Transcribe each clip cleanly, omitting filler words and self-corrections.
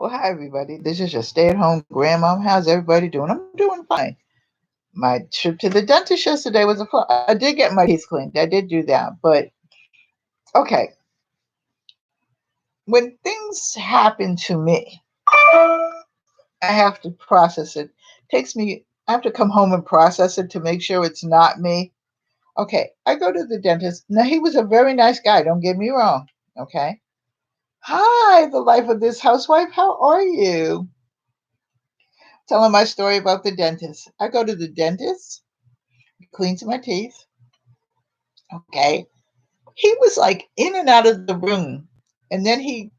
Well, hi everybody. This is your stay-at-home grandmom. How's everybody doing? I'm doing fine. My trip to the dentist yesterday was I did get my teeth cleaned. I did do that. But okay, when things happen to me, I have to process it. Takes me I have to come home and process it to make sure it's not me. Okay, I go to the dentist. Now he was a very nice guy, don't get me wrong. Okay. Hi, the life of this housewife. How are you? Telling my story about the dentist. I go to the dentist, he cleans my teeth. Okay. He was like in and out of the room. And then he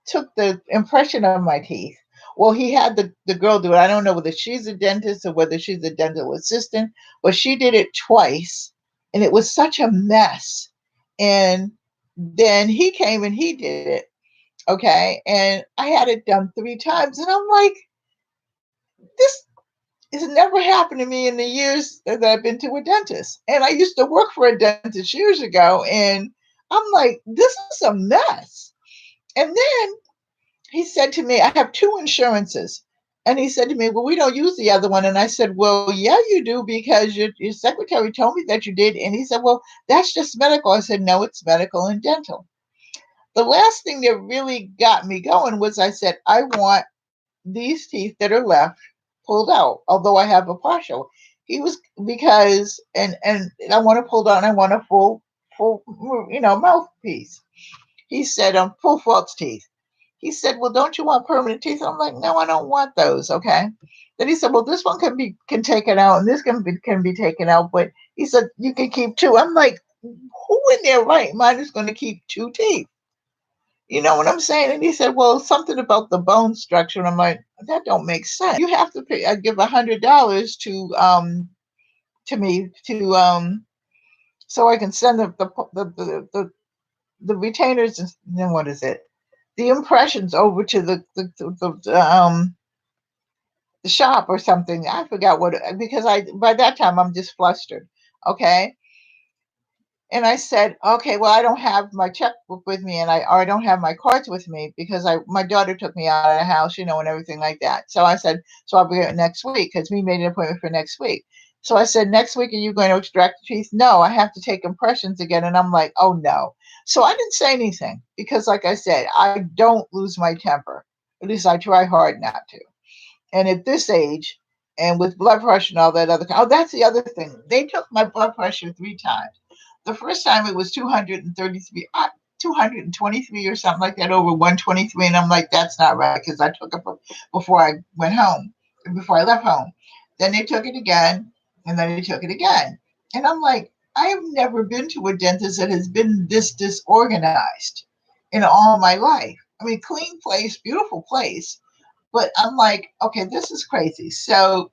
took the impression of my teeth. Well, he had the girl do it. I don't know whether she's a dentist or whether she's a dental assistant, but she did it twice. And it was such a mess. And then he came and he did it. Okay. And I had it done 3 times. And I'm like, this it's never happened to me in the years that I've been to a dentist. And I used to work for a dentist years ago, and I'm like, this is a mess. And then he said to me, I have 2 insurances. And he said to me, well, we don't use the other one. And I said, well, yeah, you do because your secretary told me that you did. And he said, well, that's just medical. I said, no, it's medical and dental. The last thing that really got me going was I said, I want these teeth that are left pulled out, although I have a partial. He was because and I want to pull out. I want a full mouthpiece. He said full false teeth. He said, well, don't you want permanent teeth? I'm like, no, I don't want those. Okay. Then he said, well, this one can take it out, and this can be taken out, but he said you can keep two. I'm like, who in their right mind is going to keep 2 teeth? You know what I'm saying? And he said, well, something about the bone structure. And I'm like, that don't make sense. You have to pay, I give $100 to me to so I can send the retainers and then what is it? The impressions over to the shop or something. I forgot what because I by that time I'm just flustered. Okay. And I said, okay, well, I don't have my checkbook with me, or I don't have my cards with me because my daughter took me out of the house, and everything like that. So I said, so I'll be here next week because we made an appointment for next week. So I said, next week, are you going to extract the teeth? No, I have to take impressions again. And I'm like, oh no. So I didn't say anything because, like I said, I don't lose my temper. At least I try hard not to. And at this age, and with blood pressure and all that that's the other thing. They took my blood pressure 3 times. The first time it was 233, 223 or something like that over 123. And I'm like, that's not right because I took it before I went home, before I left home. Then they took it again, and then they took it again. And I'm like, I have never been to a dentist that has been this disorganized in all my life. I mean, clean place, beautiful place. But I'm like, okay, this is crazy. So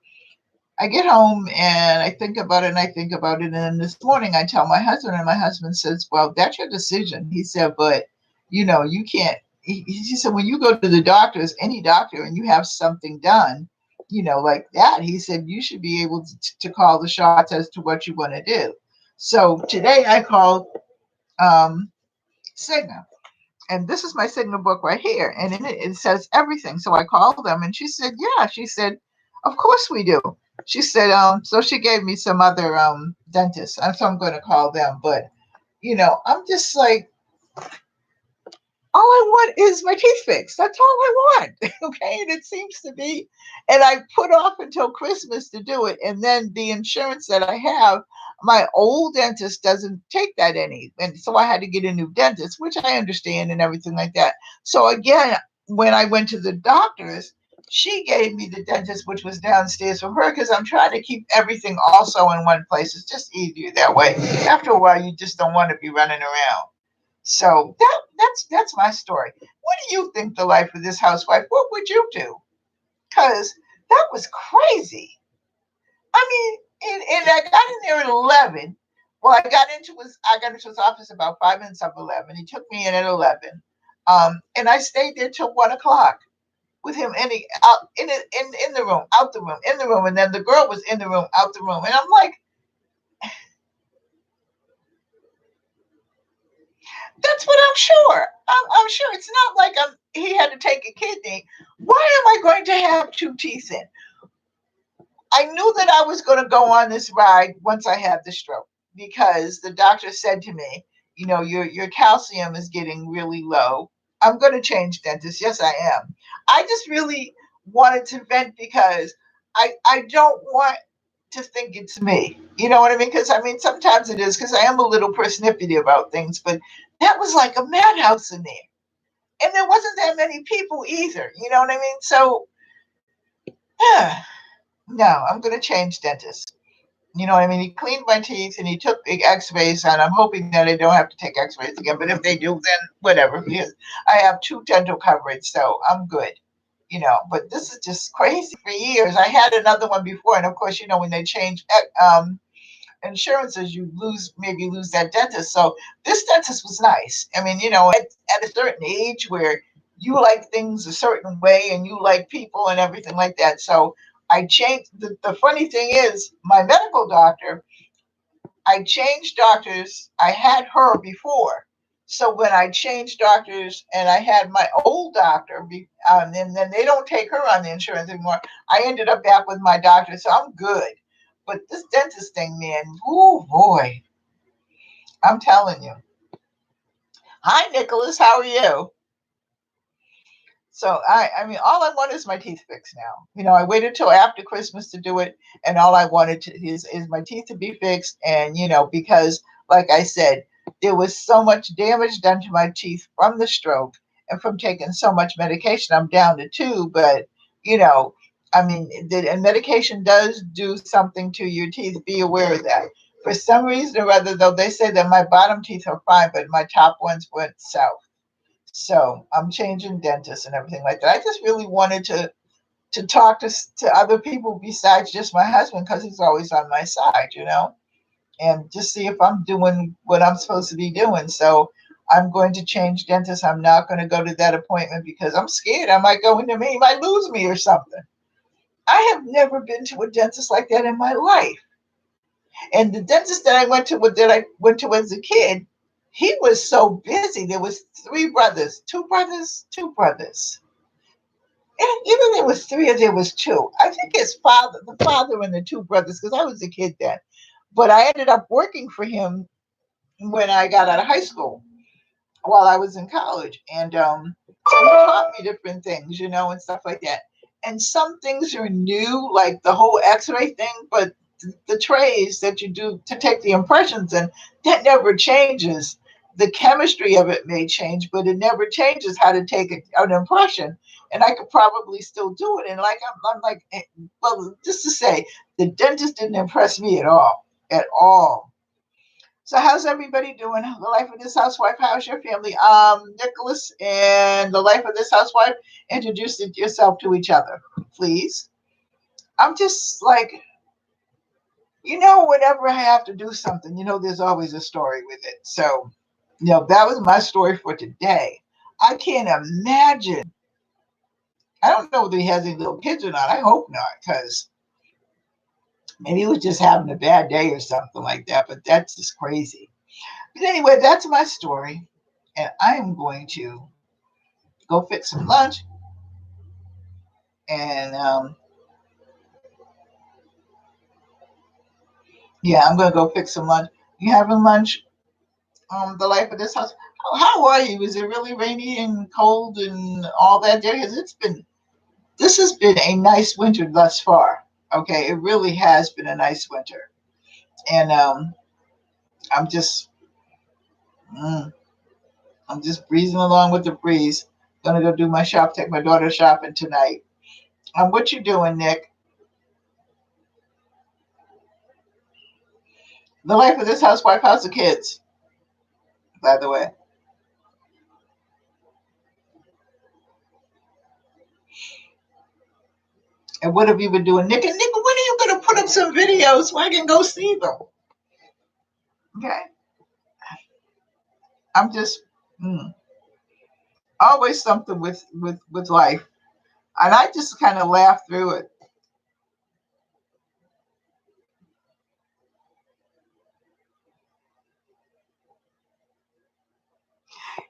I get home and I think about it and I think about it. And then this morning I tell my husband, and my husband says, well, that's your decision. He said, but you can't. He said, when you go to the doctors, any doctor, and you have something done, like that, he said, you should be able to call the shots as to what you want to do. So today I called Cigna. And this is my Cigna book right here. And in it says everything. So I called them and she said, yeah. She said, of course we do. She said, so she gave me some other dentists. So I'm going to call them. But, I'm just like, all I want is my teeth fixed. That's all I want. Okay. And it seems to be, and I put off until Christmas to do it. And then the insurance that I have, my old dentist doesn't take that any. And so I had to get a new dentist, which I understand and everything like that. So again, when I went to the doctors, she gave me the dentist, which was downstairs for her, because I'm trying to keep everything also in one place. It's just easier that way. After a while, you just don't want to be running around. So that's my story. What do you think the life of this housewife? What would you do? Because that was crazy. I mean, and I got in there at 11. Well, I got into his office about 5 minutes of 11. He took me in at 11, and I stayed there till 1 o'clock with him out in the room, out the room, in the room, and then the girl was in the room, out the room, and I'm like, that's what I'm sure. I'm sure it's not like he had to take a kidney. Why am I going to have two teeth in? I knew that I was going to go on this ride once I had the stroke because the doctor said to me, your calcium is getting really low. I'm going to change dentists. Yes, I am. I just really wanted to vent because I don't want to think it's me. You know what I mean? Because I mean, sometimes it is because I am a little persnippety about things, but that was like a madhouse in there. And there wasn't that many people either. You know what I mean? So, no, I'm going to change dentists. You know what I mean? He cleaned my teeth and he took big x-rays, and I'm hoping that I don't have to take x-rays again. But if they do, then whatever. Because I have two dental coverage, so I'm good. But this is just crazy for years. I had another one before, and of course, when they change insurances, you maybe lose that dentist. So this dentist was nice. I mean, at a certain age where you like things a certain way and you like people and everything like that. So I changed. The funny thing is, my medical doctor, I changed doctors. I had her before. So when I changed doctors and I had my old doctor, and then they don't take her on the insurance anymore, I ended up back with my doctor. So I'm good. But this dentist thing, man, oh boy, I'm telling you. Hi, Nicholas. How are you? So I mean, all I want is my teeth fixed now. I waited till after Christmas to do it, and all I wanted is my teeth to be fixed. And because, like I said, there was so much damage done to my teeth from the stroke and from taking so much medication. I'm down to two, but I mean, and medication does do something to your teeth. Be aware of that. For some reason or other, though, they say that my bottom teeth are fine, but my top ones went south. So I'm changing dentists and everything like that. I just really wanted to talk to other people besides just my husband because he's always on my side, and just see if I'm doing what I'm supposed to be doing. So I'm going to change dentists. I'm not going to go to that appointment because I'm scared I might go into me, he might lose me or something. I have never been to a dentist like that in my life. And the dentist that I went to as a kid, he was so busy. There was three brothers, two brothers. And either there was three or there was two. I think the father and the two brothers, because I was a kid then. But I ended up working for him when I got out of high school while I was in college. And so he taught me different things, and stuff like that. And some things are new, like the whole x-ray thing, but the trays that you do to take the impressions in, that never changes. The chemistry of it may change, but it never changes how to take an impression. And I could probably still do it. And like I'm like, well, just to say, the dentist didn't impress me at all, at all. So how's everybody doing? The life of this housewife. How's your family? Nicholas and the life of this housewife, introduce yourself to each other, please. I'm just like, whenever I have to do something, there's always a story with it. So, that was my story for today. I can't imagine. I don't know if he has any little kids or not. I hope not, because maybe he was just having a bad day or something like that. But that's just crazy. But anyway, that's my story. And I am going to go fix some lunch. And yeah, I'm going to go fix some lunch. You having lunch? The life of this house. How are you? Is it really rainy and cold and all that there? Because this has been a nice winter thus far. Okay, it really has been a nice winter. And I'm just, mm, I'm just breezing along with the breeze. Gonna go do my take my daughter shopping tonight. What you doing, Nick? The life of this housewife. How's the kids, by the way? And what have you been doing, Nick? And Nick, when are you gonna put up some videos so I can go see them? Okay, I'm just always something with life, and I just kind of laugh through it.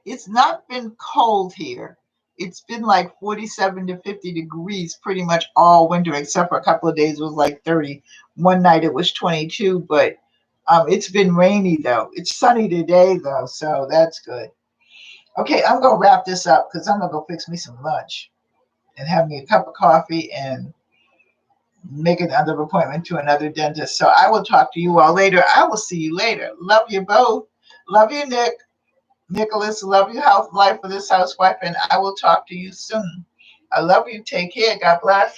It's not been cold here. It's been like 47 to 50 degrees pretty much all winter, except for a couple of days it was like 30. One night it was 22, but it's been rainy though. It's sunny today though, so that's good. Okay, I'm going to wrap this up because I'm going to go fix me some lunch and have me a cup of coffee and make another appointment to another dentist. So I will talk to you all later. I will see you later. Love you both. Love you, Nicholas. Love you, health, life for this housewife, and I will talk to you soon. I love you. Take care. God bless.